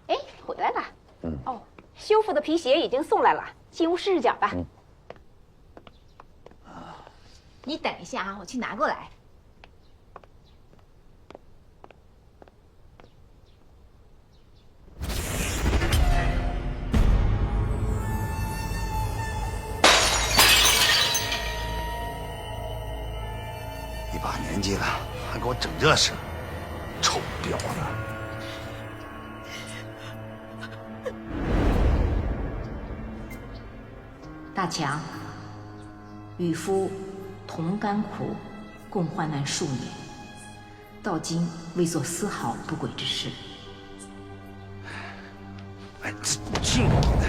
哎，回来了。哦，修复的皮鞋已经送来了，进屋试试脚吧。你等一下啊，我去拿过来。一把年纪了，还给我整这事，臭婊子！大强，与夫同甘苦，共患难数年，到今未做丝毫不轨之事。哎，这你的！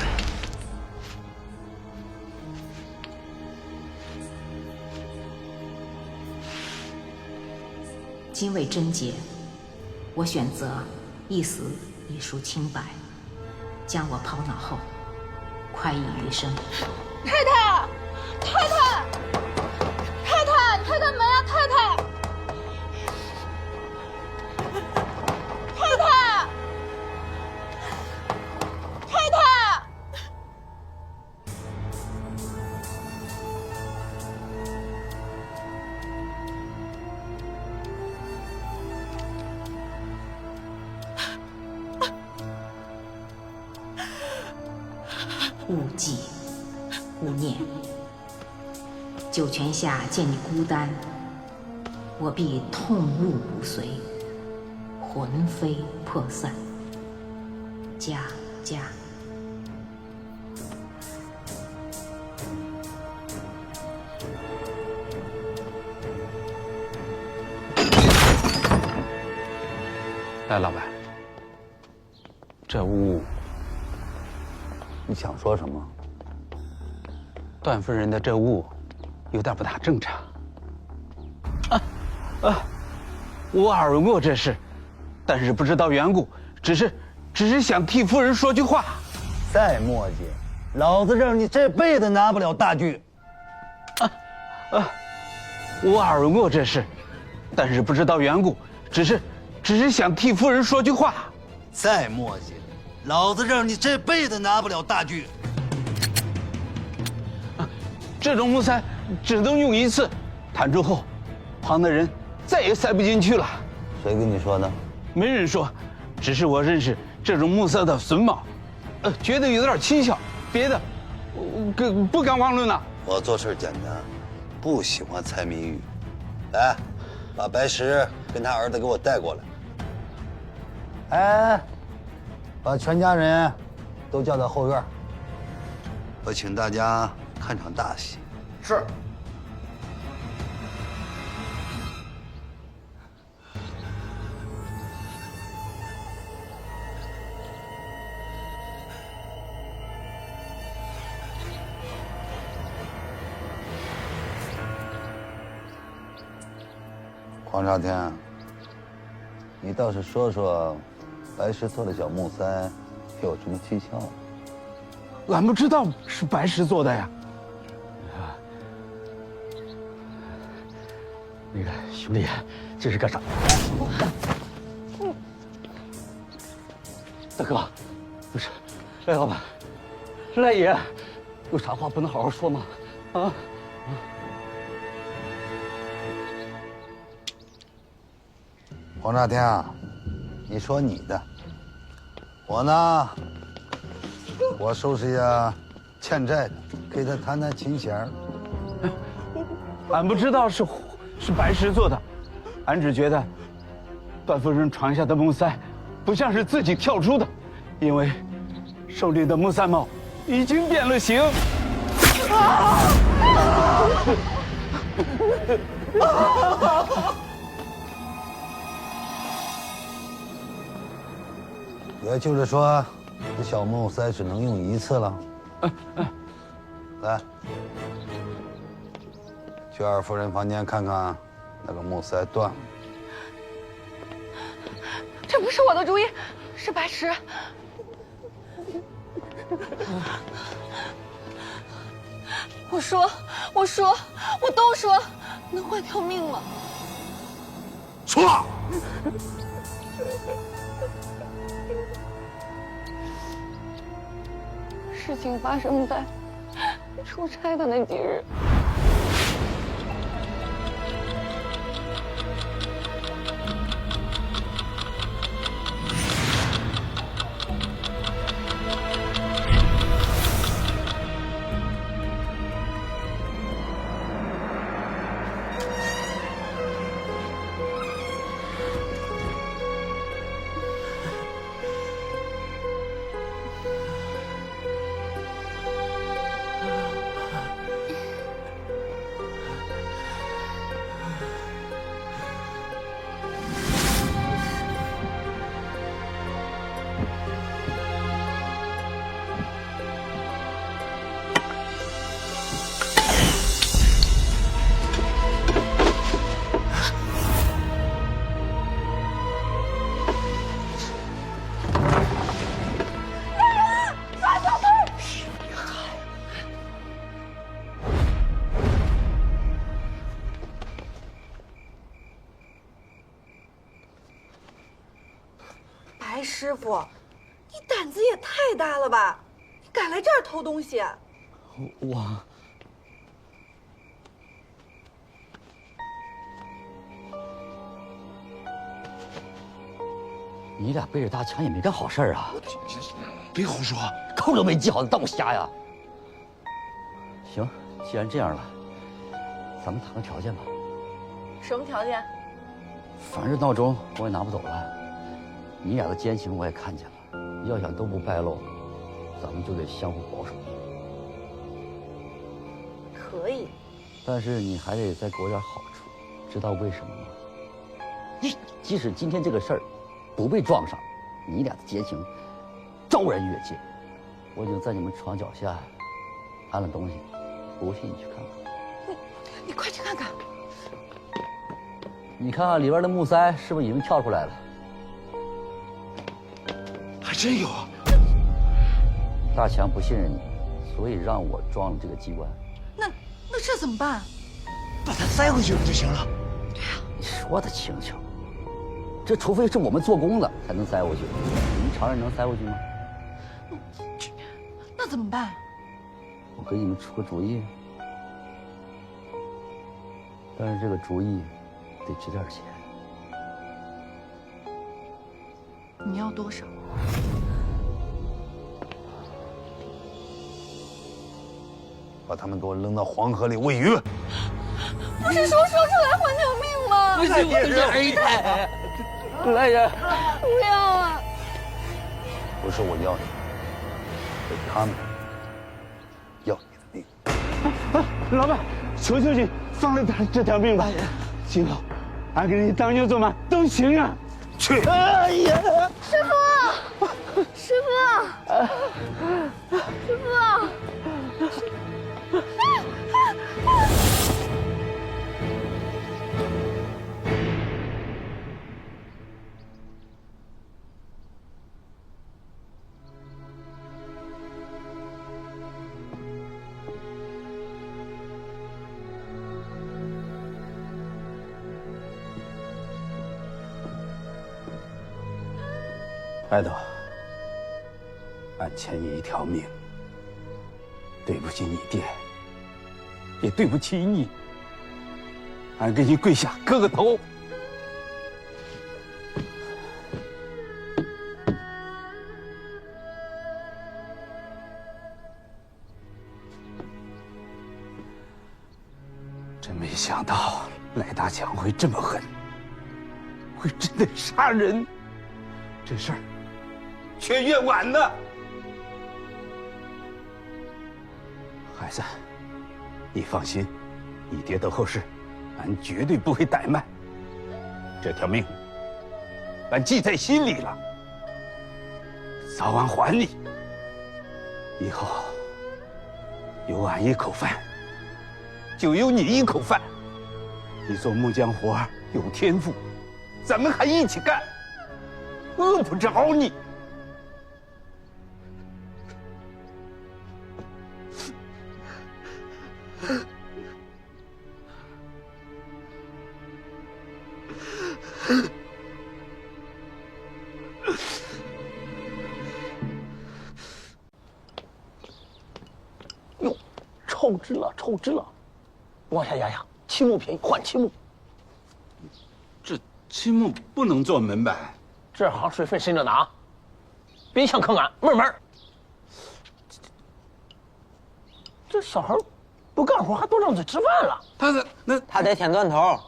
今为贞洁，我选择一死以赎清白，将我抛脑后，快意余生。太太，太太，太太，开开门呀，太太，太太，太太。勿忌，勿念。九泉下见你孤单，我必痛入骨髓，魂飞魄散。家家。来，老板，这屋你想说什么？段夫人的这屋有点不大正常。我耳闻过这事，但是不知道缘故，只是想替夫人说句话。再磨叽，老子让你这辈子拿不了大锯。我耳闻过这事，但是不知道缘故，只是想替夫人说句话。再磨叽，老子让你这辈子拿不了大锯。这种木塞只能用一次，弹出后，旁的人再也塞不进去了。谁跟你说的？没人说，只是我认识这种木塞的榫卯，觉得有点蹊跷，别的不敢妄论了。我做事简单，不喜欢猜谜语。来，把白石跟他儿子给我带过来。哎，把全家人都叫到后院。我请大家看场大戏。是。黄朝天，你倒是说说，白石做的小木塞有什么蹊跷？俺不知道是白石做的呀。那个兄弟，这是干啥？大哥，不是，赖老板，赖爷，有啥话不能好好说吗？啊？黄朝天啊，你说你的，我呢，我收拾下欠债的，给他谈谈情弦。俺不知道是白石做的，俺只觉得段夫人床下的木塞不像是自己跳出的，因为手里的木塞帽已经变了形。也就是说，这小木塞只能用一次了。来，去二夫人房间看看，那个木塞断了。这不是我的主意，是白石。我都说，能换条命吗？说。事情发生在出差的那几日。白师傅，你胆子也太大了吧！你敢来这儿偷东西？我你俩背着大枪也没干好事儿啊！别胡说，扣都没系好，当我瞎呀？行，既然这样了，咱们谈个条件吧。什么条件？反正闹钟我也拿不走了，你俩的奸情我也看见了，要想都不败露，咱们就得相互保守。可以。但是你还得再给我点好处，知道为什么吗？即使今天这个事儿不被撞上，你俩的奸情昭然越界。我已经在你们床脚下安了东西，不信你去看看。你快去看看。你看看里边的木塞是不是已经跳出来了？还真有啊！大强不信任你，所以让我装了这个机关。那这怎么办？把它塞回去不就行了？你说的轻巧，这除非是我们做工的才能塞回去，你们常人能塞回去吗？那怎么办？我给你们出个主意，但是这个主意得值点钱。你要多少？把他们给我扔到黄河里喂鱼。不是说出来换条命吗？不行，我这黑太，来人！不要啊！不是我要你，是他们要你的命。老板，求求你放了他这条命吧！今后俺给你当牛做马都行啊！去！哎呀！师傅，师傅，师傅！白头，俺欠你一条命，对不起你爹，也对不起你，俺给你跪下磕个头。真没想到赖大强会这么狠，会真的杀人，这事儿全怨俺呢。孩子，你放心，你爹的后事，俺绝对不会怠慢。这条命，俺记在心里了，早晚还你。以后有俺一口饭，就有你一口饭。你做木匠活有天赋，咱们还一起干，饿不着你。哟，臭直了，臭直了！往下压压，漆木便宜，换漆木。这漆木不能做门板，这行水分深着呢啊！别想坑俺，慢慢。这小孩不干活还多张嘴吃饭了。他得舔断头。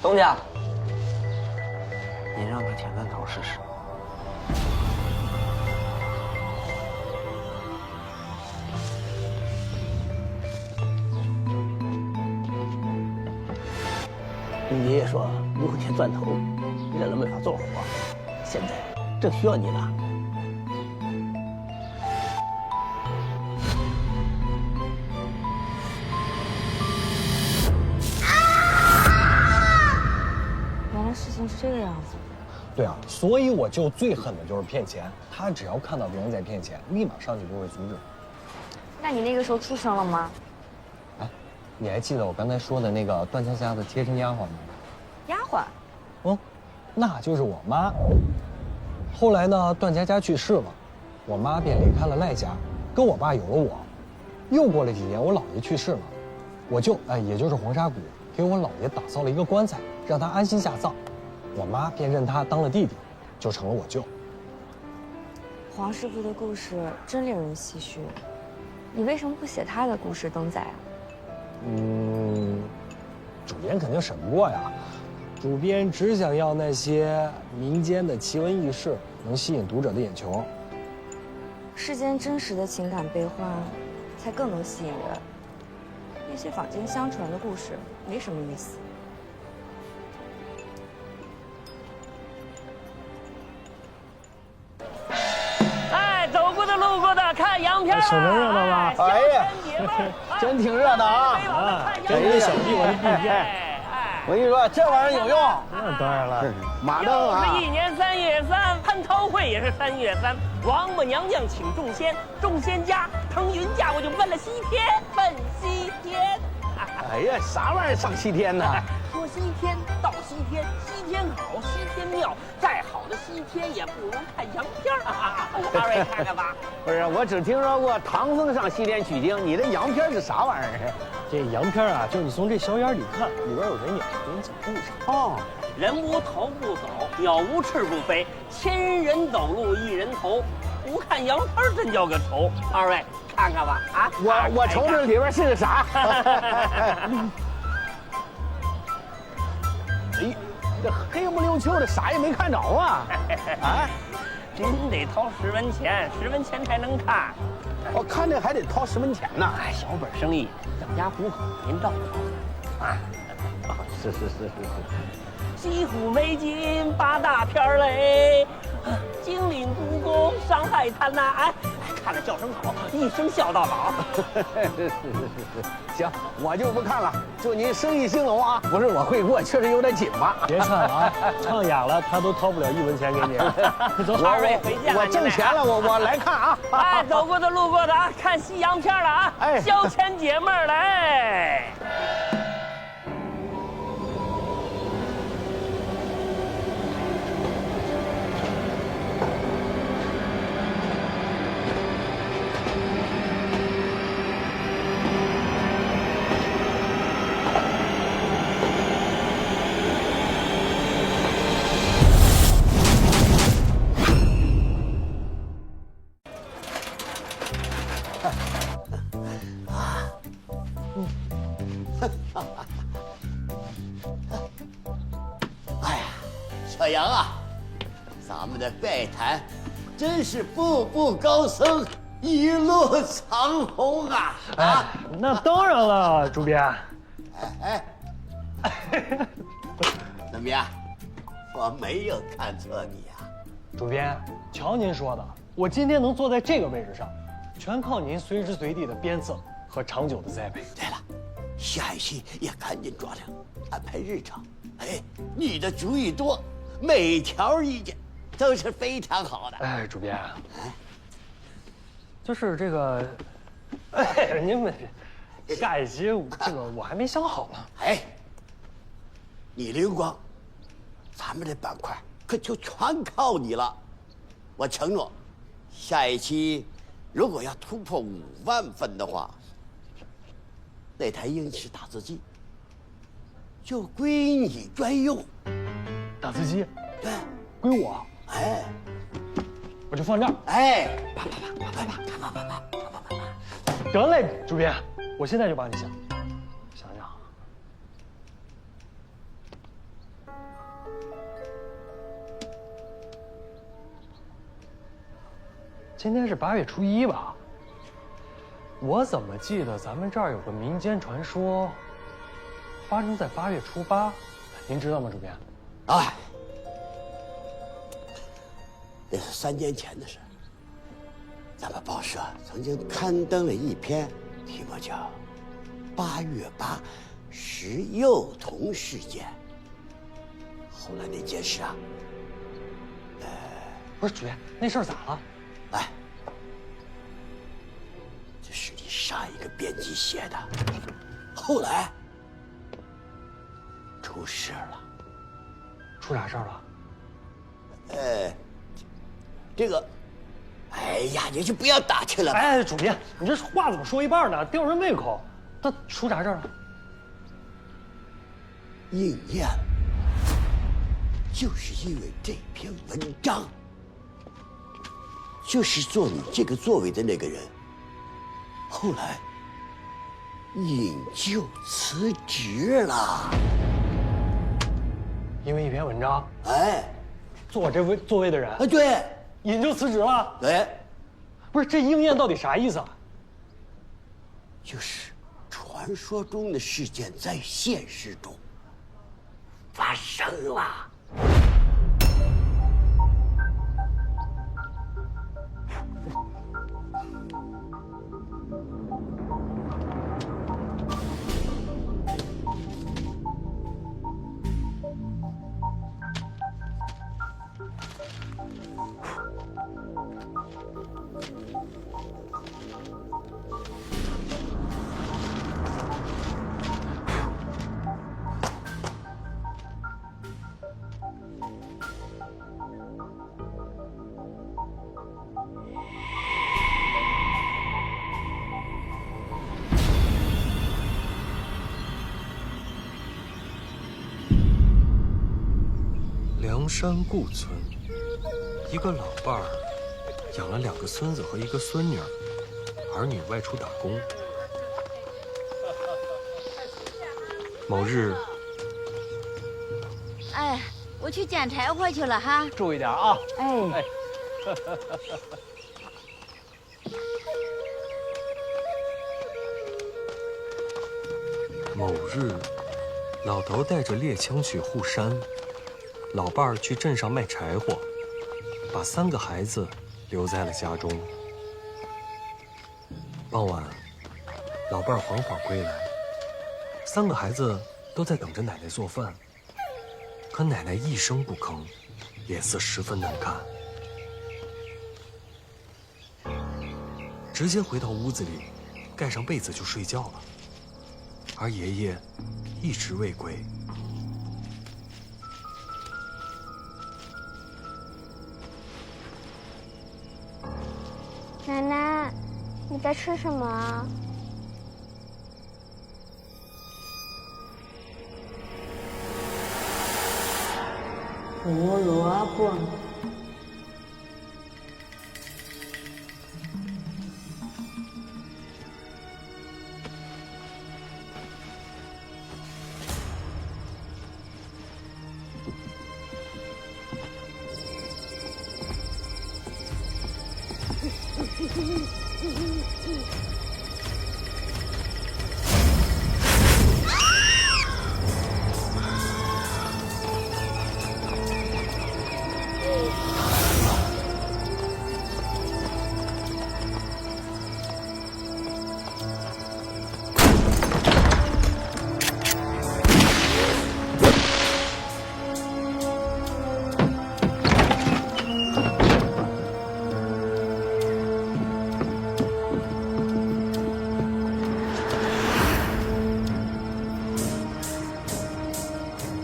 东家，你让他舔断头试试。你爷爷说，如果舔断头，人了没法做活。现在正需要你呢。原来事情是这个样子。对啊，所以我舅最恨的就是骗钱。他只要看到别人在骗钱，立马上去就会阻止。那你那个时候出生了吗？哎，你还记得我刚才说的那个段家家的贴身丫鬟吗？丫鬟。嗯，那就是我妈。后来呢，段家家去世了，我妈便离开了赖家，跟我爸有了我。又过了几年，我姥爷去世了，我舅也就是黄沙谷给我姥爷打造了一个棺材，让他安心下葬。我妈便认他当了弟弟，就成了我舅。黄师傅的故事真令人唏嘘，你为什么不写他的故事登载啊？主编肯定审不过呀。主编只想要那些民间的奇闻异事，能吸引读者的眼球。世间真实的情感悲欢，才更能吸引人。那些坊间相传的故事没什么意思。哎，走过的路过的看洋片瞅着热闹吗？哎呀，真挺热闹啊！跟你小弟我就不一样。我跟你说，这玩意儿有用。那当然了，马灯啊！是一年3月3，蟠桃会也是3月3。王母娘娘请众仙，众仙家腾云驾，我就奔了西天，奔西天。哎呀，啥玩意儿上西天呢？说西天到西天，西天好，西天妙，再好的西天也不如看洋片儿啊！二位看看吧。不是，我只听说过唐僧上西天取经，你这洋片是啥玩意儿？这洋片啊，就是你从这小眼里看，里边有人影，给你讲故事。哦，人无头不走，鸟无翅不飞，千人走路一人头，不看洋片儿真叫个愁。二位看看吧，啊，我瞅瞅里边是个啥？哎，这黑不溜秋的，啥也没看着啊！啊，您得掏10文钱，10文钱才能看。我看这还得掏10文钱呢。哎，小本生意，养家糊口，您照着啊。是。西府美景8大片儿嘞，金陵故宫上海滩呐，哎，看了叫声好，一生笑到老。是。行，我就不看了，祝您生意兴隆啊！不是我会过，确实有点紧吧？别看了啊，唱哑了他都掏不了1文钱给你。走，二位回见了。我挣钱了，我来看啊！哎，走过的路过的啊，看西洋片了啊！哎，消遣解闷儿来。小杨啊，咱们的拜坛真是步步高升，一路长虹啊！哎，那当然了，主编。哎，怎么样？我没有看错你啊。主编，瞧您说的，我今天能坐在这个位置上，全靠您随时随地的鞭策和长久的栽培。对了，下一期也赶紧抓量，安排日程。哎，你的主意多，每条意见都是非常好的。哎，主编，就是这个，哎，您们下一期这个我还没想好呢。哎，你灵光，咱们这板块可就全靠你了。我承诺，下一期如果要突破5万份的话，那台英式打字机就归你专用。打字机，对，归我。哎，我就放这儿。哎，得嘞，主编，我现在就帮你想想。今天是8月初1吧？我怎么记得咱们这儿有个民间传说，发生在8月初8，您知道吗，主编？哎，那是3年前的事。咱们报社曾经刊登了一篇，题目叫《8月8石幼童事件》。后来那件事啊，不是主编，那事儿咋了？哎，这是你上一个编辑写的，后来出事了。出啥事儿了？这个，哎呀，你就不要打听了。哎，主编，你这话怎么说一半呢？吊人胃口。他出啥事儿了？应验了，就是因为这篇文章，就是坐你这个座位的那个人，后来引咎辞职了。因为一篇文章，哎，坐我这座位的人，对，引咎辞职了。对，不是这应验到底啥意思啊？就是传说中的事件在现实中发生了。梁山故村，一个老伴儿养了2个孙子和1个孙女，儿女外出打工。某日，哎，我去捡柴火去了哈，注意点啊！哎，某日，老头带着猎枪去护山，老伴儿去镇上卖柴火，把3个孩子留在了家中。傍晚，老伴儿缓缓归来，3个孩子都在等着奶奶做饭，可奶奶一声不吭，脸色十分难看，直接回到屋子里，盖上被子就睡觉了。而爷爷一直未归。奶奶，你在吃什么啊？胡萝卜。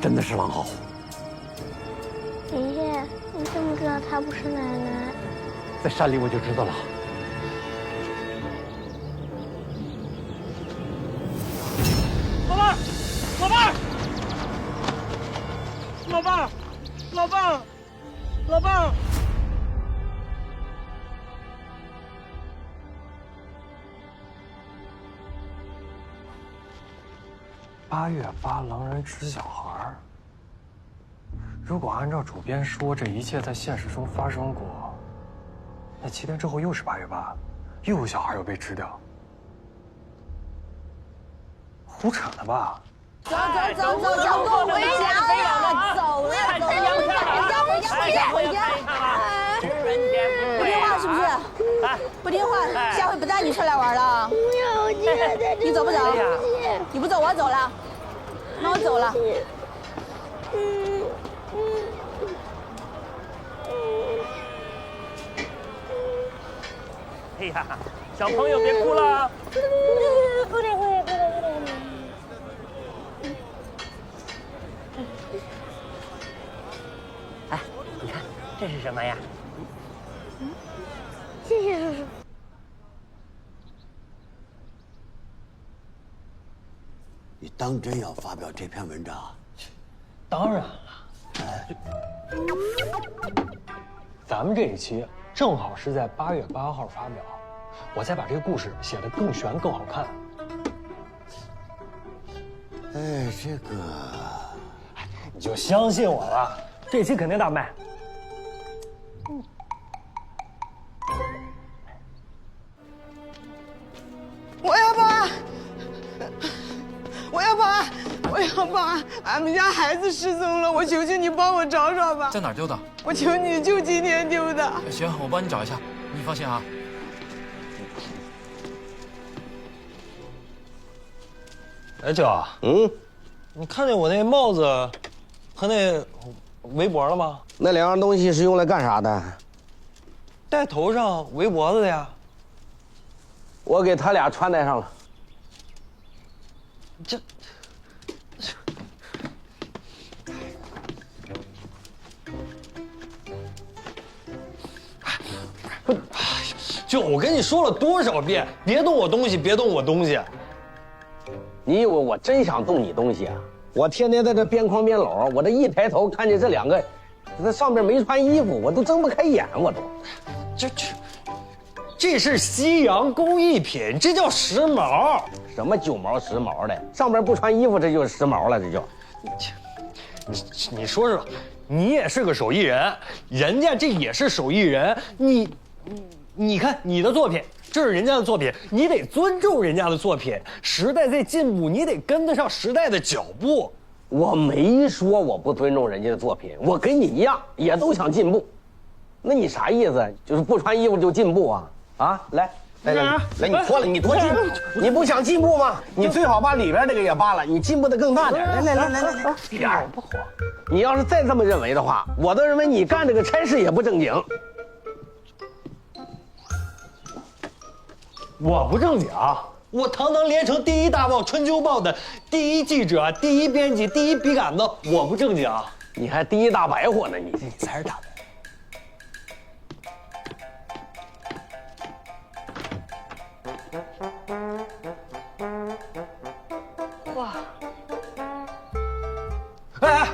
真的是狼嚎。爷爷，你怎么知道她不是奶奶？在山里我就知道了。老伴儿，老伴儿，老伴儿，老伴儿，老伴儿。8月8，狼人吃小孩儿。如果按照主编说，这一切在现实中发生过，那7天之后又是8月8，又有小孩要被吃掉，胡扯呢吧？走，回家了，走了，回家。不听话是不是？不听话，下回不带你出来玩了。不要，我今天在这。你走不走？你不走，我走了。那我走了。哎呀，小朋友别哭了。哎，你看这是什么呀？谢谢叔叔。你当真要发表这篇文章？当然了。咱们这一期正好是在8月8号发表，我再把这个故事写得更悬更好看。哎，这个，你就相信我了，这期肯定大卖。我要报案！我要报案！我要报案！俺们家孩子失踪了，我求求你帮我找找吧。在哪儿丢的？我求你，就今天丢的。行，我帮你找一下，你放心啊。哎，舅，你看见我那帽子和那围脖了吗？那两样东西是用来干啥的？戴头上围脖子的呀。我给他俩穿戴上了。这，舅，我跟你说了多少遍，别动我东西，别动我东西。你以为我真想动你东西啊？我天天在这边框边搂，我这一抬头看见这两个，这上面没穿衣服，我都睁不开眼，我都。这是西洋工艺品，这叫时髦。什么9毛10毛的，上边不穿衣服，这就是时髦了，这就。你说说，你也是个手艺人，人家这也是手艺人，你看你的作品，这是人家的作品，你得尊重人家的作品。时代在进步，你得跟得上时代的脚步。我没说我不尊重人家的作品，我跟你一样，也都想进步。那你啥意思？就是不穿衣服就进步啊？啊，来，你脱了，你多进步，你不想进步吗？你最好把里边这个也扒了，你进步的更大点。来，一点不火。你要是再这么认为的话，我都认为你干这个差事也不正经。我不正经，我堂堂连城第1大报《春秋报》的第1记者、第1编辑、第1笔杆子，我不正经，你还第1大白活呢，你才是大白。哇！哎！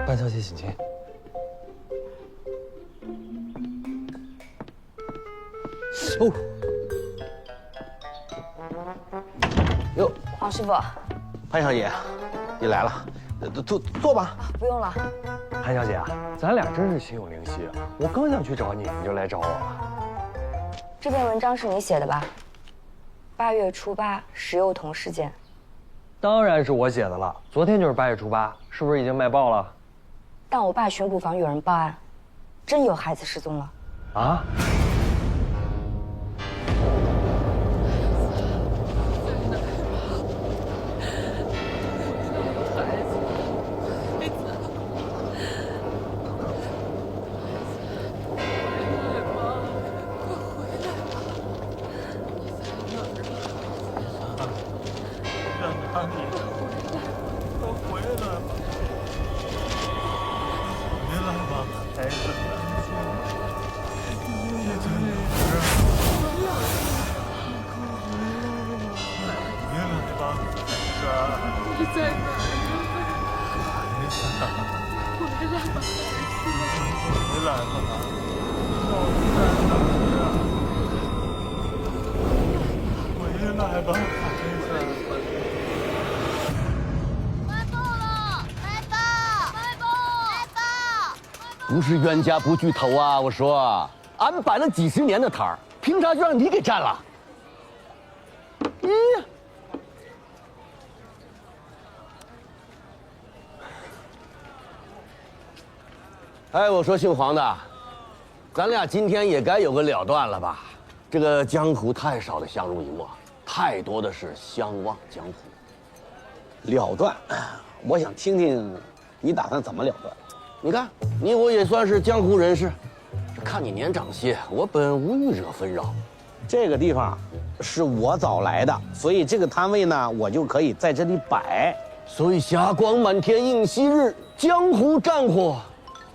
班小姐，请进。哦，哟，王师傅，潘小姐，你来了，坐吧。不用了。潘小姐啊，咱俩真是心有灵犀，我刚想去找你，你就来找我了。这篇文章是你写的吧？8月初8石油桶事件。当然是我写的了，昨天就是8月初8，是不是已经卖爆了？但我爸巡捕房有人报案，真有孩子失踪了。啊？你，都回来吧，回来吧，孩子。你在哪儿？回来吧，孩子。你在哪儿？回来吧，回来吧，到底在哪儿啊？回来吧，孩子。不是冤家不聚头啊！我说，俺摆了几十年的摊儿，凭啥就让你给占了？咦？哎，我说姓黄的，咱俩今天也该有个了断了吧？这个江湖太少的相濡以沫，太多的是相忘江湖。了断，我想听听你打算怎么了断。你看，你我也算是江湖人士，这看你年长些，我本无意惹纷扰。这个地方是我找来的，所以这个摊位呢，我就可以在这里摆。所以霞光满天映昔日，江湖战火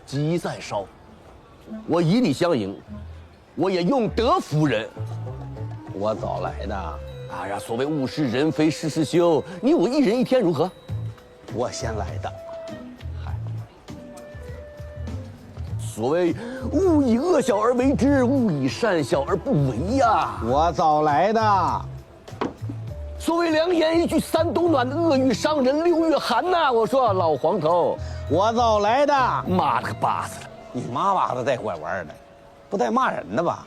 急在烧。我以礼相迎，我也用德服人。我找来的。哎呀，所谓物是人非事事休，你我一人一天如何？我先来的。所谓勿以恶小而为之，勿以善小而不为呀。我找来的。所谓良言一句三冬暖，恶语伤人6月寒呐。我说老黄头，我找来的。妈了个巴子了，你妈巴子带拐弯的，不带骂人的吧？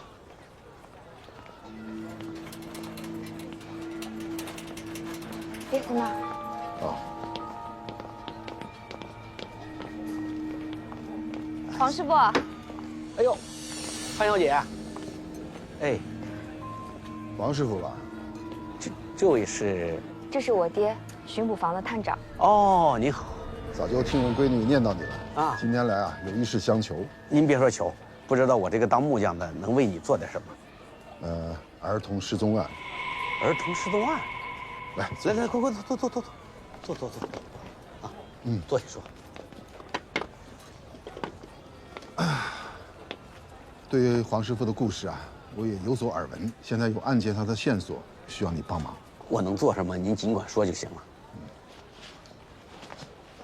别在那儿。黄师傅，哎呦，潘小姐，哎，王师傅吧？这位是？这是我爹，巡捕房的探长。哦，你好。早就听我闺女念叨你了啊！今天来啊，有一事相求。您别说求，不知道我这个当木匠的能为你做点什么？儿童失踪案。儿童失踪案？来，快，坐。啊，坐下说。对于黄师傅的故事啊，我也有所耳闻。现在有案件上的线索，需要你帮忙。我能做什么？您尽管说就行了。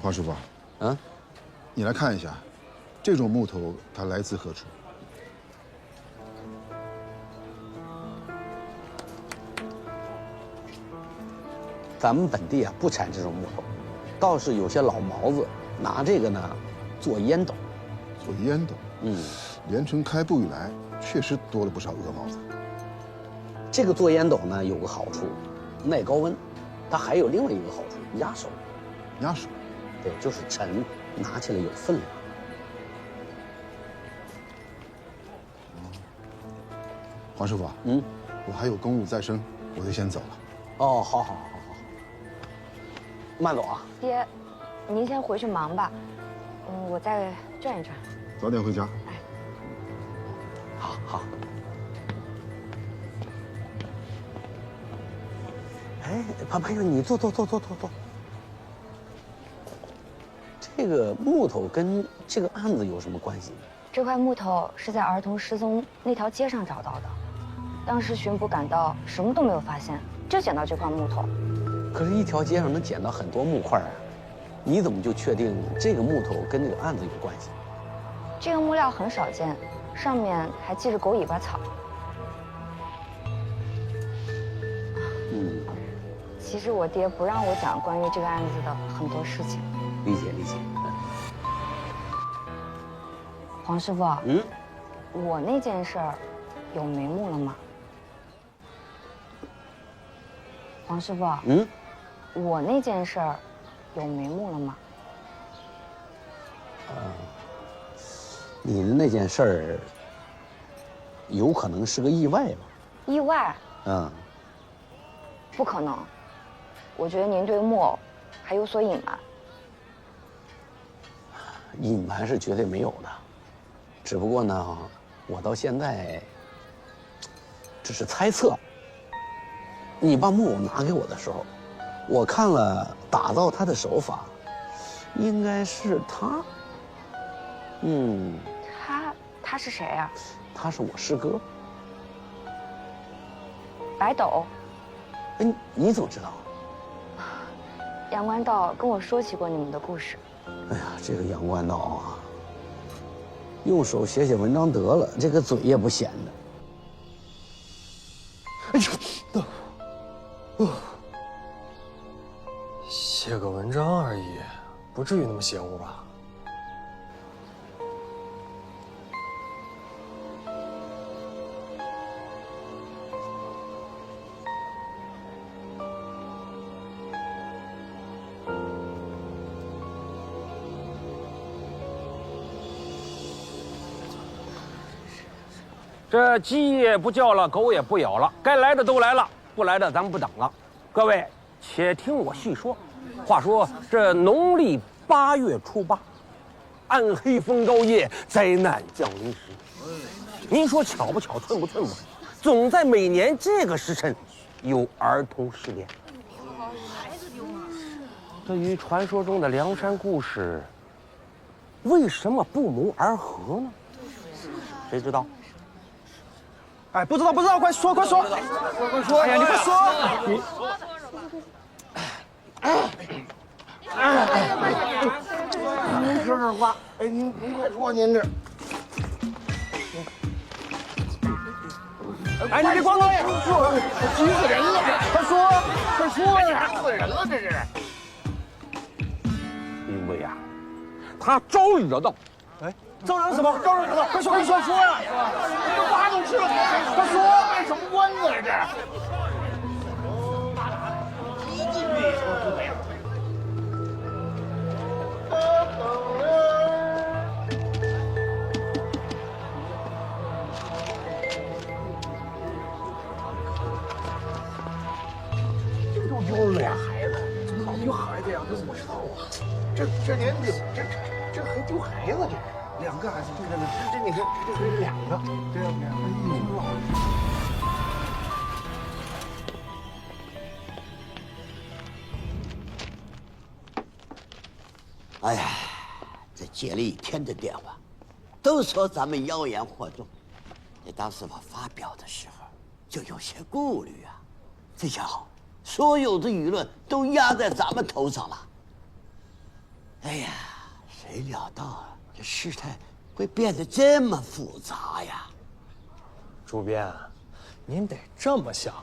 黄师傅，嗯，你来看一下，这种木头它来自何处？咱们本地啊不产这种木头，倒是有些老毛子拿这个呢做烟斗。做烟斗？连城开埠以来，确实多了不少鹅毛子。这个做烟斗呢有个好处，耐高温，它还有另外一个好处，压手。压手？对，就是沉，拿起来有分量。黄师傅，我还有公务在身，我就先走了。哦，好，慢走啊。爹，您先回去忙吧，我再转一转。早点回家。好。哎，朋友，你坐。这个木头跟这个案子有什么关系？这块木头是在儿童失踪那条街上找到的，当时巡捕赶到，什么都没有发现，就捡到这块木头。可是，一条街上能捡到很多木块啊，你怎么就确定这个木头跟这个案子有关系？这个木料很少见，上面还系着狗尾巴草。其实我爹不让我讲关于这个案子的很多事情。理解。黄师傅，我那件事儿有眉目了吗？黄师傅，我那件事儿有眉目了吗？你的那件事儿有可能是个意外吧？意外？不可能。我觉得您对木偶还有所隐瞒。隐瞒是绝对没有的，只不过呢，我到现在只是猜测。你把木偶拿给我的时候，我看了打造他的手法，应该是他。他是谁啊？他是我师哥。白斗。哎，你怎么知道？杨官道跟我说起过你们的故事。哎呀，这个杨官道啊，用手写写文章得了，这个嘴也不闲的。哎呦，写个文章而已，不至于那么邪乎吧？这鸡也不叫了，狗也不咬了，该来的都来了，不来的咱们不等了。各位，且听我细说。话说这农历8月初8，暗黑风高夜，灾难降临时。您说巧不巧，寸不寸吧？总在每年这个时辰，有儿童失联。这与传说中的梁山故事，为什么不谋而合呢？谁知道？哎，不知道，快说！快说！哎呀，你快说！您说点话，哎，您快说，您这。哎，你别光说，急死人了！快说呀！吓死人了，这是。因为啊，他招惹到。哎，招惹什么？快说呀！这瓜都吃了，快说，卖什么关子呀这？一进去说不对呀。丢了俩孩子，怎么老丢孩子呀？这怎么知道啊？这年龄，这还丢孩子，这2个孩子就在那，这你看，这是2个，对呀，挺老。哎呀，这接了一天的电话，都说咱们妖言惑众。当时我发表的时候，就有些顾虑啊。这下好。所有的舆论都压在咱们头上了。哎呀，谁料到啊，这事态会变得这么复杂呀！主编，您得这么想，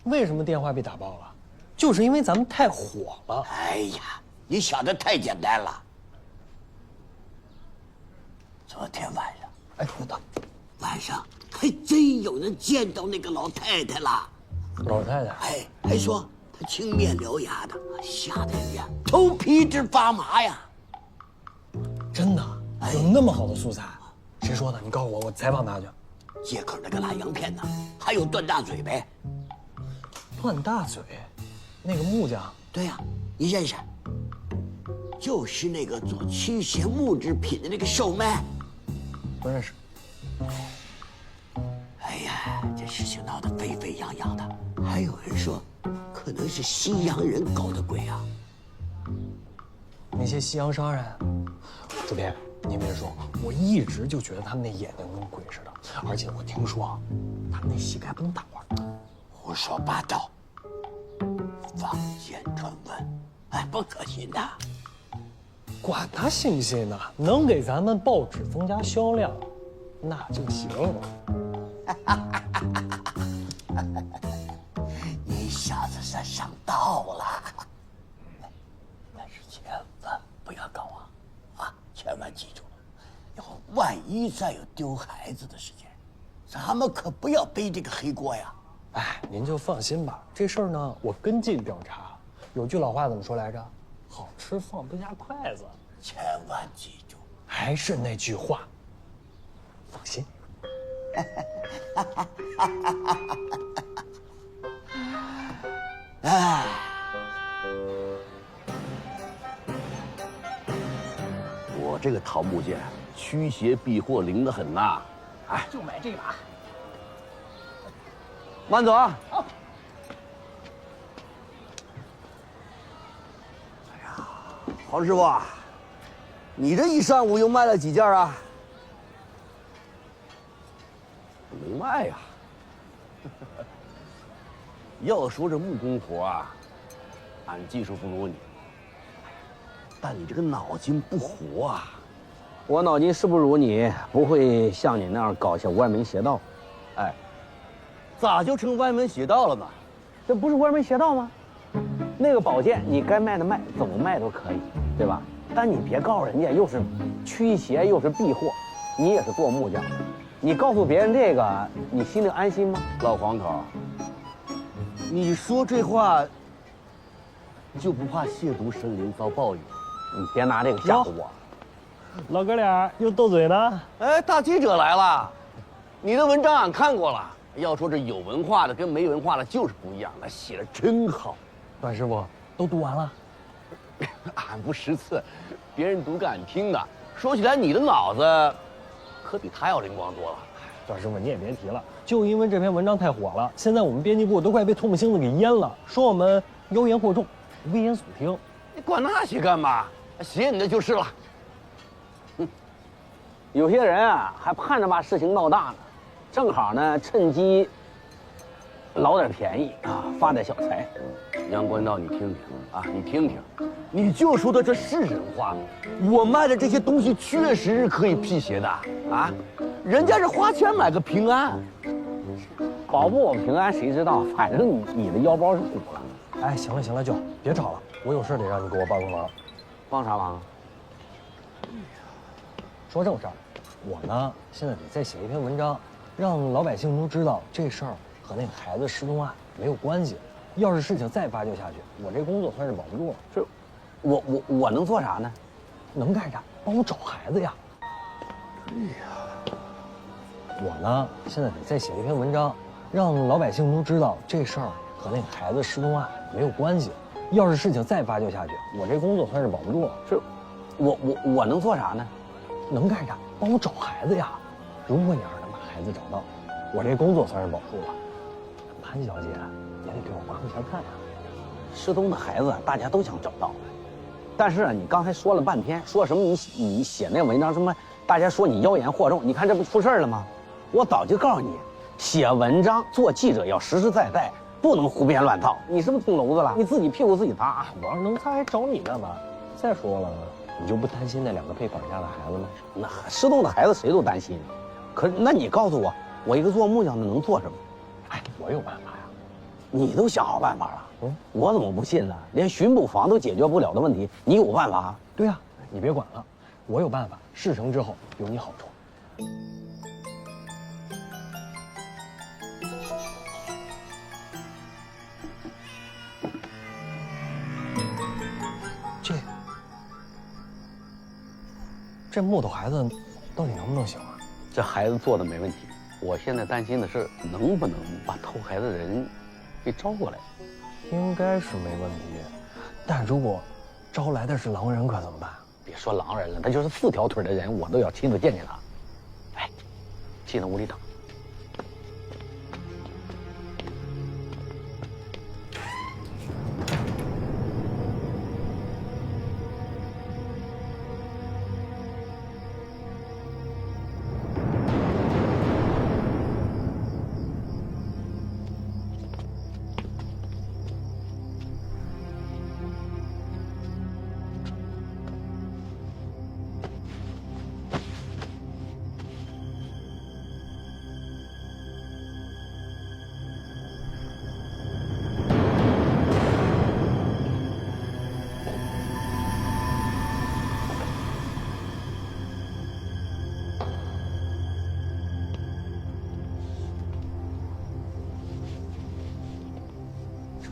为什么电话被打爆了？就是因为咱们太火了。哎呀，你想的太简单了。昨天晚上，哎，晚上还真有人见到那个老太太了。老太太，哎，还说她青面獠牙的，吓得人呀头皮直发麻呀！真的？有那么好的素材？谁说的？你告诉我，我采访他去。街口那个拉洋片呢，还有段大嘴呗。段大嘴，那个木匠？对呀，你认识？就是那个做驱邪木制品的那个售卖。不认识。哎呀，这事情闹得沸沸扬扬的，还有人说，可能是西洋人搞的鬼啊。那些西洋商人，主编，您别说，我一直就觉得他们那眼睛跟鬼似的，而且我听说啊，他们那膝盖不能打滑。胡说八道，坊间传闻，哎，不可信的。管他信不信呢，能给咱们报纸增加销量，那就行了。你小子是上道了，但是千万不要搞啊！千万记住，以后万一再有丢孩子的事情，咱们可不要背这个黑锅呀！哎，您就放心吧，这事儿呢，我跟进调查。有句老话怎么说来着？好吃放不下筷子。千万记住，还是那句话，放心。哎，我这个桃木剑驱邪避祸灵得很呐！哎，就买这把。慢走啊！黄师傅，你这一上午又卖了几件啊？能卖呀。要说这木工活啊，俺技术不如你，但你这个脑筋不活啊。我脑筋是不如你，不会像你那样搞些歪门邪道。哎，咋就成歪门邪道了呢？这不是歪门邪道吗？那个宝剑你该卖的卖，怎么卖都可以，对吧？但你别告诉人家又是驱邪又是避祸，你也是做木匠，你告诉别人这个，你心里安心吗？老黄头，你说这话就不怕亵渎神灵遭报应？你别拿这个吓唬我。老哥俩又斗嘴呢。哎，大记者来了，你的文章俺看过了。要说这有文化的跟没文化的就是不一样，那写的真好。段师傅都读完了，俺不识字，别人读给俺听的。说起来，你的脑子可比他要灵光多了。段师傅你也别提了，就因为这篇文章太火了，现在我们编辑部都快被唾沫星子给淹了，说我们妖言惑众，危言耸听。你管那些干嘛？写你的就是了。有些人啊，还盼着把事情闹大呢，正好呢趁机捞点便宜啊，发点小财。杨官道，你听听啊，你听听，你就说的这是人话。我卖的这些东西确实是可以辟邪的啊，人家是花钱买个平安，保不我平安谁知道？反正你的腰包是鼓了。哎，行了行了，舅，别吵了，我有事得让你给我帮个忙。帮啥忙？说正事儿，我呢现在得再写一篇文章，让老百姓都知道这事儿和那个孩子失踪案没有关系。要是事情再发酵下去，我这工作算是保不住了。是，我能做啥呢？能干啥？帮我找孩子呀！哎呀，我呢现在得再写一篇文章，让老百姓都知道这事儿和那个孩子失踪案没有关系。要是事情再发酵下去，我这工作算是保不住了。是，我能做啥呢？能干啥？帮我找孩子呀！如果你要是能把孩子找到，我这工作算是保住了。潘小姐也得给我帮一下看呀。失踪的孩子大家都想找到，但是你刚才说了半天，说什么你写那文章什么，大家说你妖言惑众，你看这不出事了吗？我早就告诉你，写文章做记者要实实在在，不能胡编乱造。你是不是捅娄子了？你自己屁股自己擦。我要是能擦，还找你干嘛？再说了，你就不担心那2个被绑架的孩子吗？那失踪的孩子谁都担心，可是那你告诉我，我一个做木匠的能做什么？哎，我有办法呀。你都想好办法了？我怎么不信呢？连巡捕房都解决不了的问题，你有办法？对呀，你别管了，我有办法。事成之后有你好处。这木头孩子到底能不能行啊？这孩子做的没问题，我现在担心的是能不能把偷孩子的人给招过来。应该是没问题，但如果招来的是狼人可怎么办？别说狼人了，他就是4条腿的人，我都要亲自见见他。哎，进到屋里等。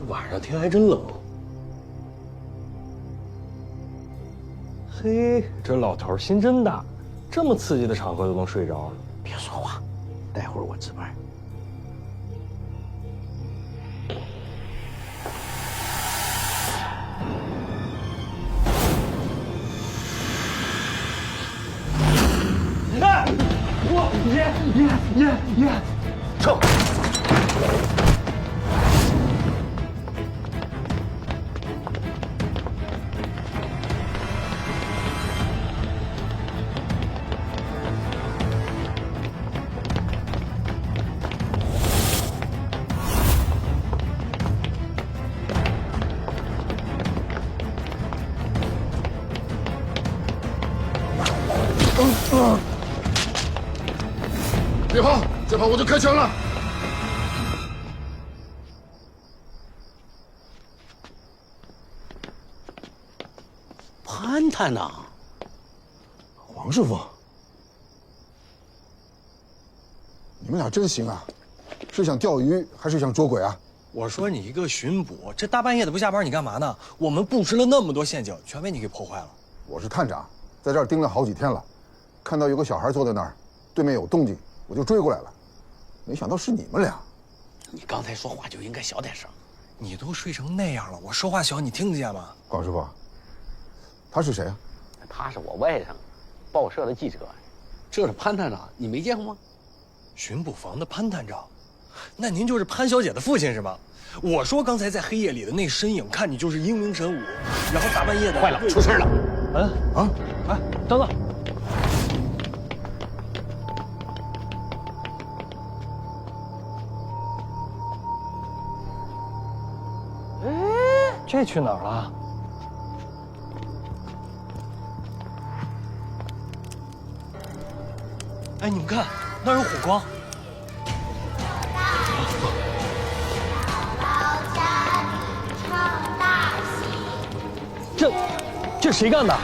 晚上天还真冷。嘿，这老头心真大，这么刺激的场合都能睡着。别说话，待会儿我值班。撤！别跑，再跑我就开枪了。潘探长，黄师傅，你们俩真行啊！是想钓鱼还是想捉鬼啊？我说你一个巡捕，这大半夜的不下班，你干嘛呢？我们布置了那么多陷阱，全被你给破坏了。我是探长，在这儿盯了好几天了，看到有个小孩坐在那儿，对面有动静，我就追过来了。没想到是你们俩。你刚才说话就应该小点声。你都睡成那样了，我说话小，你听得见吗？黄师傅，他是谁啊？他是我外甥，报社的记者。这是潘探长，你没见过吗？巡捕房的潘探长，那您就是潘小姐的父亲是吧？我说刚才在黑夜里的那身影，看你就是英明神武，然后大半夜的。坏了，出事了！哎，等等。这去哪儿了？哎，你们看，那儿有火光。这谁干的？啊？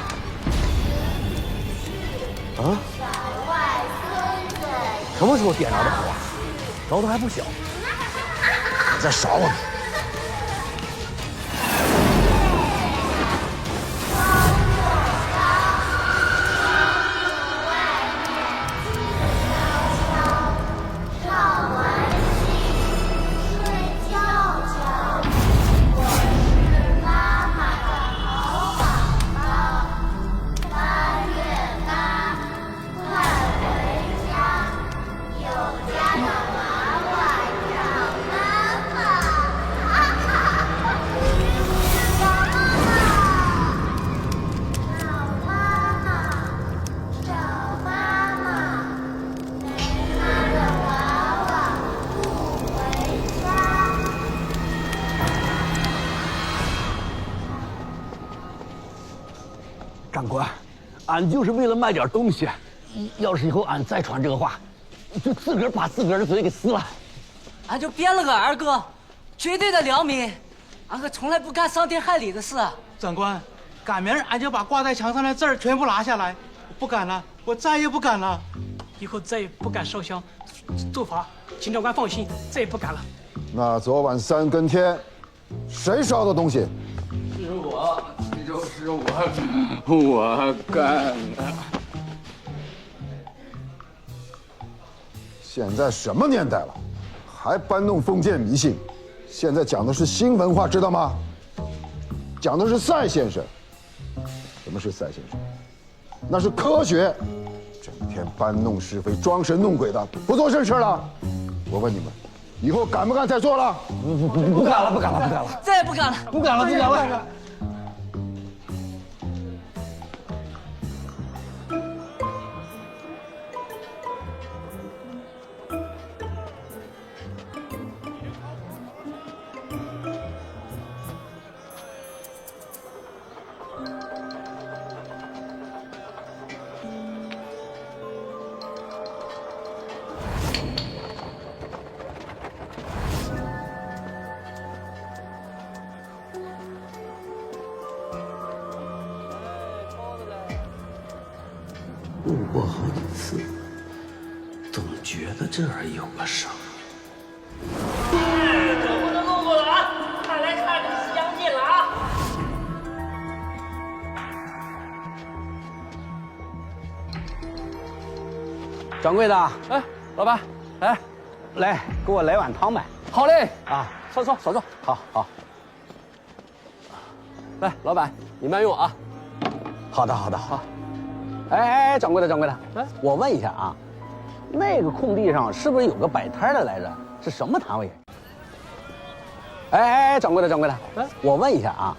什么时候点着的火？着的还不小。在耍我们。长官，俺就是为了卖点东西。要是以后俺再传这个话，就自个儿把自个儿的嘴给撕了。俺就编了个儿歌，绝对的良民，俺可从来不干伤天害理的事。长官，赶明儿俺就把挂在墙上的字儿全部拿下来，不敢了，我再也不敢了，以后再也不敢烧香做法，请长官放心，再也不敢了。那昨晚3更天，谁烧的东西？是我，就是我干的。现在什么年代了，还搬弄封建迷信？现在讲的是新文化，知道吗？讲的是赛先生。什么是赛先生？那是科学。整天搬弄是非、装神弄鬼的，不做正事了。我问你们，以后敢不敢再做了？不敢了，不敢了，不敢了，再也不敢了，不敢了，不敢了。路过好几次，总觉得这儿有个什么。可不能路过了啊！看来差点相近了啊！掌柜的，哎，老板，哎，来给我来碗汤呗。好嘞，啊，稍坐，好好。来，老板，你慢用啊。好的，好。哎，掌柜的，哎，我问一下啊，那个空地上是不是有个摆摊的来着？是什么摊位？哎，掌柜的，哎，我问一下啊，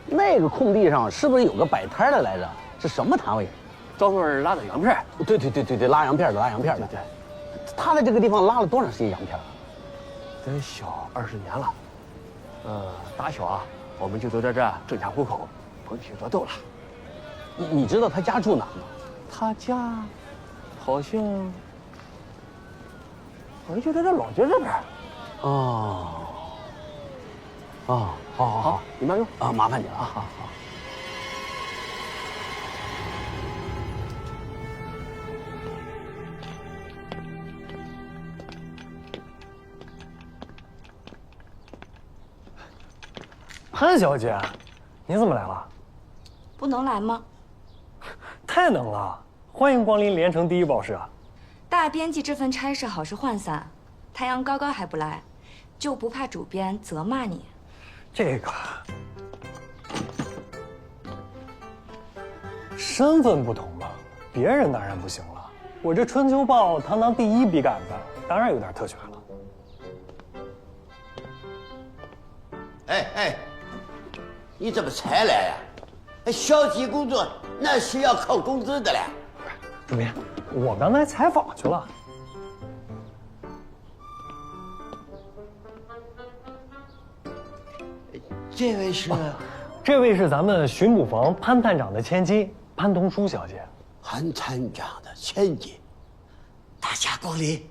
那个空地上是不是有个摆摊的来着？是什么摊位？专门拉的羊片。对，拉羊片的。对。他在这个地方拉了多长时间羊片？得小20年了。打小啊，我们就都在这挣家糊口，甭提多逗了。你知道他家住哪吗？他家好像就在这老街这边。哦。哦，好，你慢用啊，麻烦你了啊，好。潘小姐，你怎么来了？不能来吗？太能了！欢迎光临连城第一报社。大编辑这份差事好是涣散，太阳高高还不来，就不怕主编责骂你？这个身份不同嘛，别人当然不行了。我这春秋报堂堂第一笔杆子，当然有点特权了。哎，你怎么才来呀？消极工作那是要靠工资的嘞。主编，我刚才采访去了。这位是咱们巡捕房潘探长的千金潘东书小姐。潘探长的千金，大驾光临，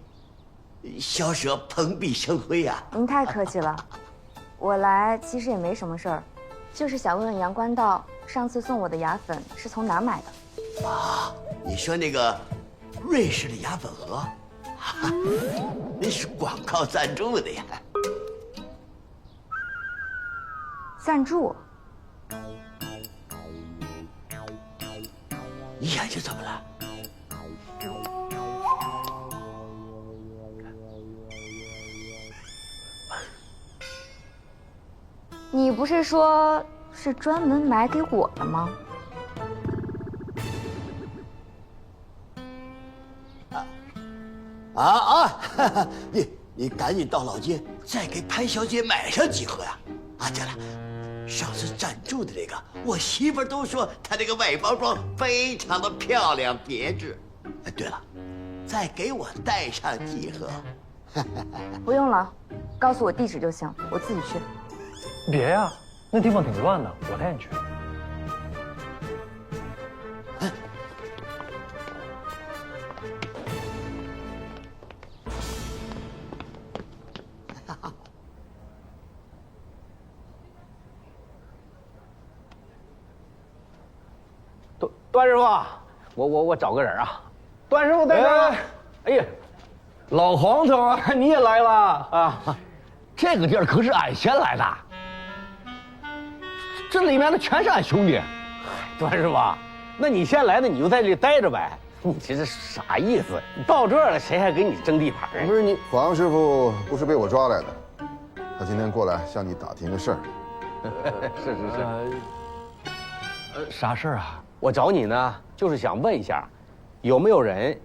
小舍蓬荜生辉呀！您太客气了，我来其实也没什么事儿，就是想问问杨官道，上次送我的牙粉是从哪儿买的？啊，你说那个瑞士的牙粉盒，那是广告赞助的呀。赞助？你眼睛怎么了？你不是说是专门买给我的吗？你赶紧到老街，再给潘小姐买上几盒呀！啊，对了，上次赞助的那个，我媳妇儿都说它那个外包装非常的漂亮别致。哎，对了，再给我带上几盒。不用了，告诉我地址就行，我自己去。别呀，那地方挺乱的，我带你去。段师傅，我找个人啊。段师傅在这儿。哎呀，老黄头啊，你也来了啊！这个地儿可是俺先来的，这里面的全是俺兄弟。段师傅，那你先来的，你就在这里待着呗。你这是啥意思？到这儿了，谁还给你争地盘啊？不是你，黄师傅不是被我抓来的，他今天过来向你打听个事儿。是。啥事儿啊？我找你呢，就是想问一下，有没有人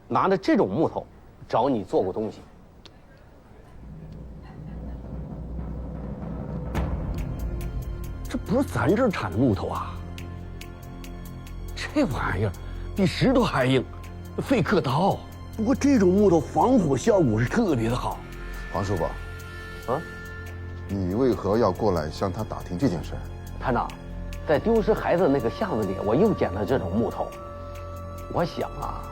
拿着这种木头找你做过东西？这不是咱这儿产的木头啊，这玩意儿比石头还硬，费克刀。不过这种木头防火效果是特别的好。黄师傅，啊，你为何要过来向他打听这件事？探长，在丢失孩子那个巷子里，我又捡了这种木头。我想啊，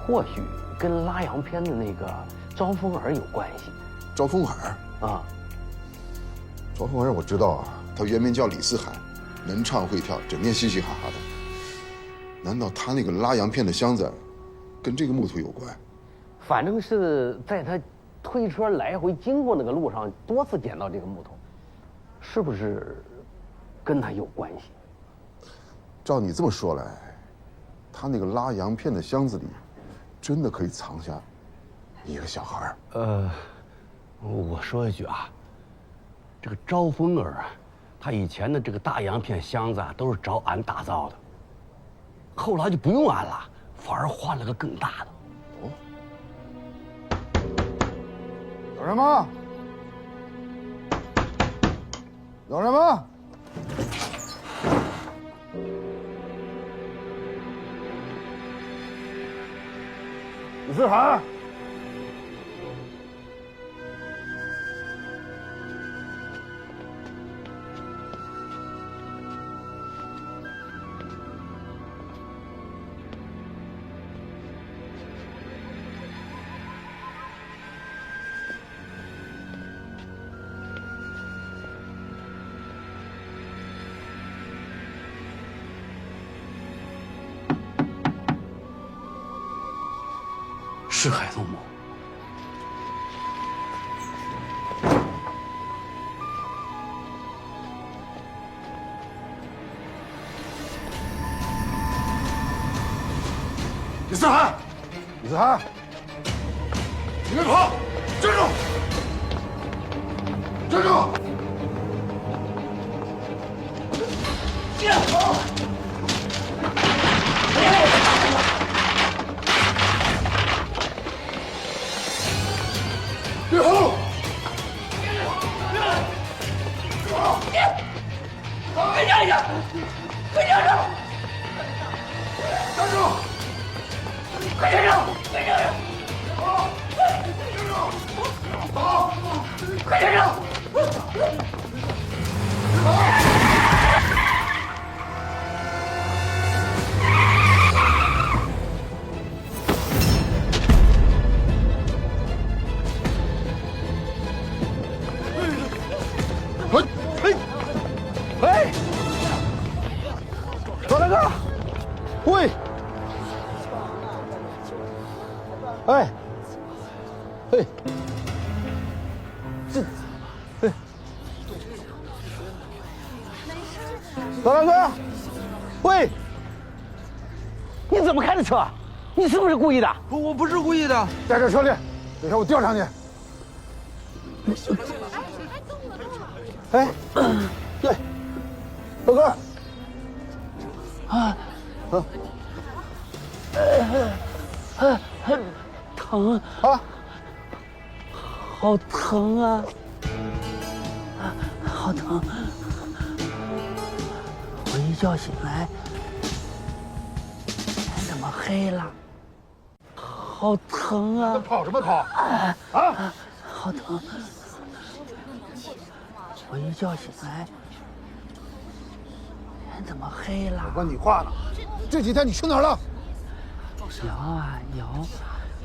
或许跟拉洋片的那个招风耳有关系。招风耳啊，招风耳我知道啊，他原名叫李四海，能唱会跳，整天嘻嘻哈哈的。难道他那个拉洋片的箱子跟这个木头有关？反正是在他推车来回经过那个路上，多次捡到这个木头，是不是跟他有关系？照你这么说来，他那个拉洋片的箱子里，真的可以藏下一个小孩。我说一句啊，这个招风耳啊，他以前的这个大洋片箱子啊，都是找俺打造的，后来就不用俺了，反而换了个更大的。哦，有人吗？有人吗？李四海，是海东母。李四海，李四海，你别跑，站住！站住！别跑！快站住！快站住！站住！快站住！快站住！快站住！喂，赵大哥，喂，哎，嘿，赵大哥，喂，你怎么开的车？你是不是故意的？我不是故意的。在这车里，等下我调查你。哎，对，大哥，疼啊，好疼啊，好疼！我一觉醒来，天怎么黑了？好疼啊！跑什么跑？啊，好疼！我一觉醒来，天怎么黑了？我问你话呢，这几天你去哪儿了？摇啊摇，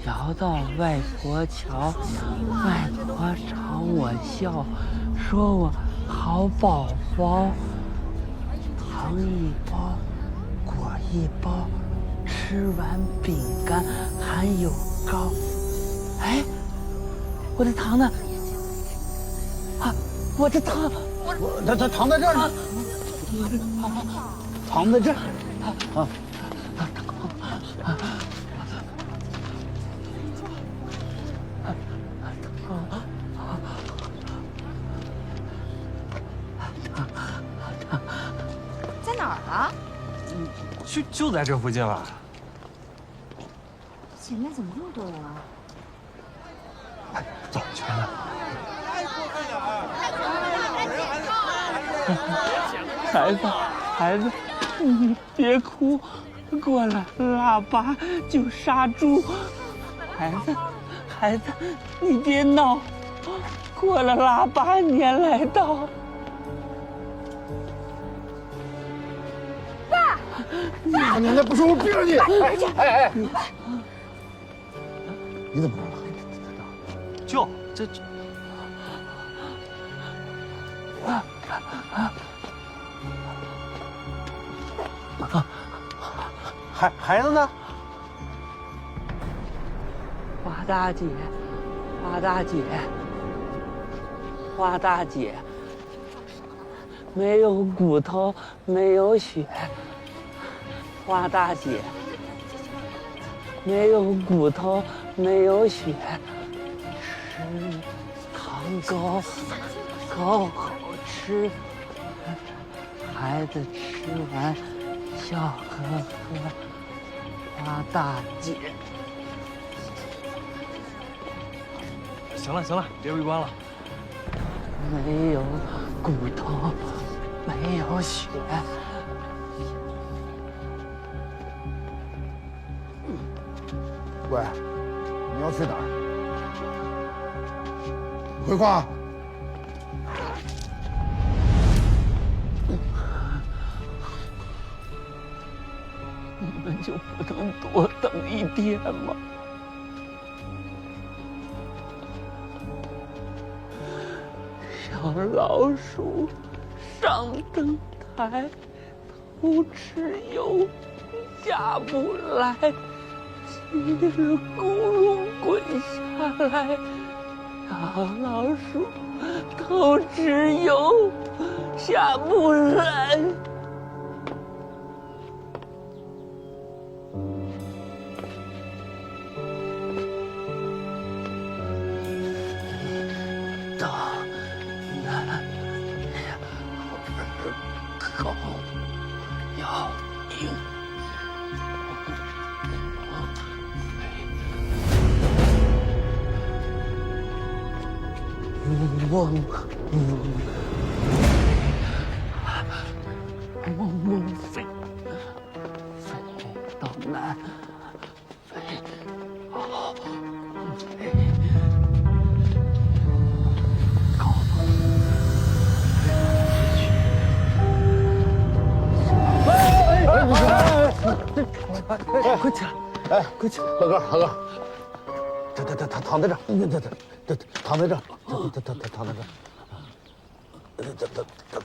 摇到外婆桥，外婆朝我笑，说我好宝宝。糖一包，果一包，吃完饼干还有糕。哎，我的糖呢？啊，我的糖，他糖在这儿呢。糖在这儿啊。在哪儿啊？就在这附近了。前面怎么那么多人啊？走去了。孩子，你别哭，过了腊八就杀猪。孩子，你别闹，过了腊八年来到。爸，大年的不说我毙了你！哎，你怎么来了？舅，这。孩子呢？花大姐，没有骨头，没有血。花大姐，没有骨头，没有血，吃糖糕，糕好吃。孩子吃完笑呵呵。花大姐，行了，别围观了。没有骨头，没有血。喂，你要去哪儿？回话。你们就不能多等一天吗？小老鼠上灯台，偷吃油下不来，一个公路滚下来，杨老叔头只有下不来。到南口要赢。梦飞到南飞好飞高快起来！哎，快起来！老哥，老哥，他躺在这儿，这躺在这儿，他躺在这儿，他。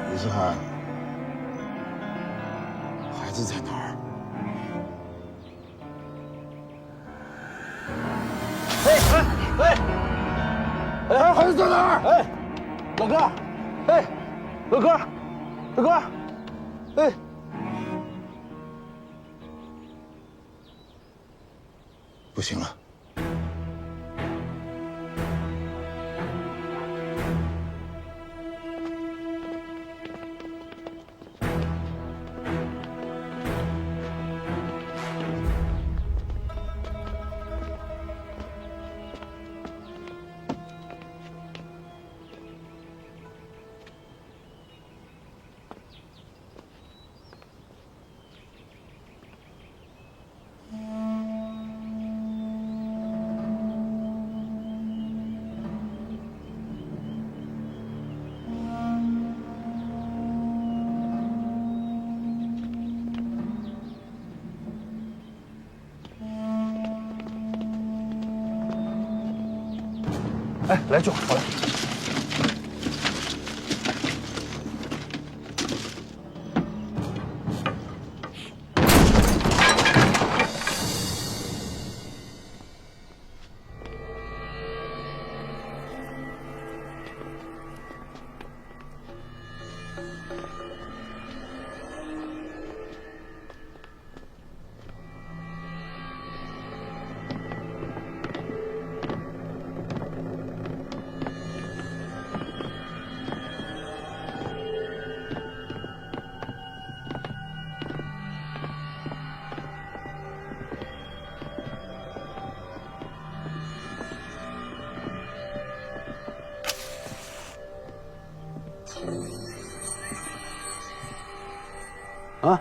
李思涵，孩子在哪儿？哎，孩子在哪儿？哎，老哥，哎，老哥，老哥，哎，不行了。哎，来救我来。啊！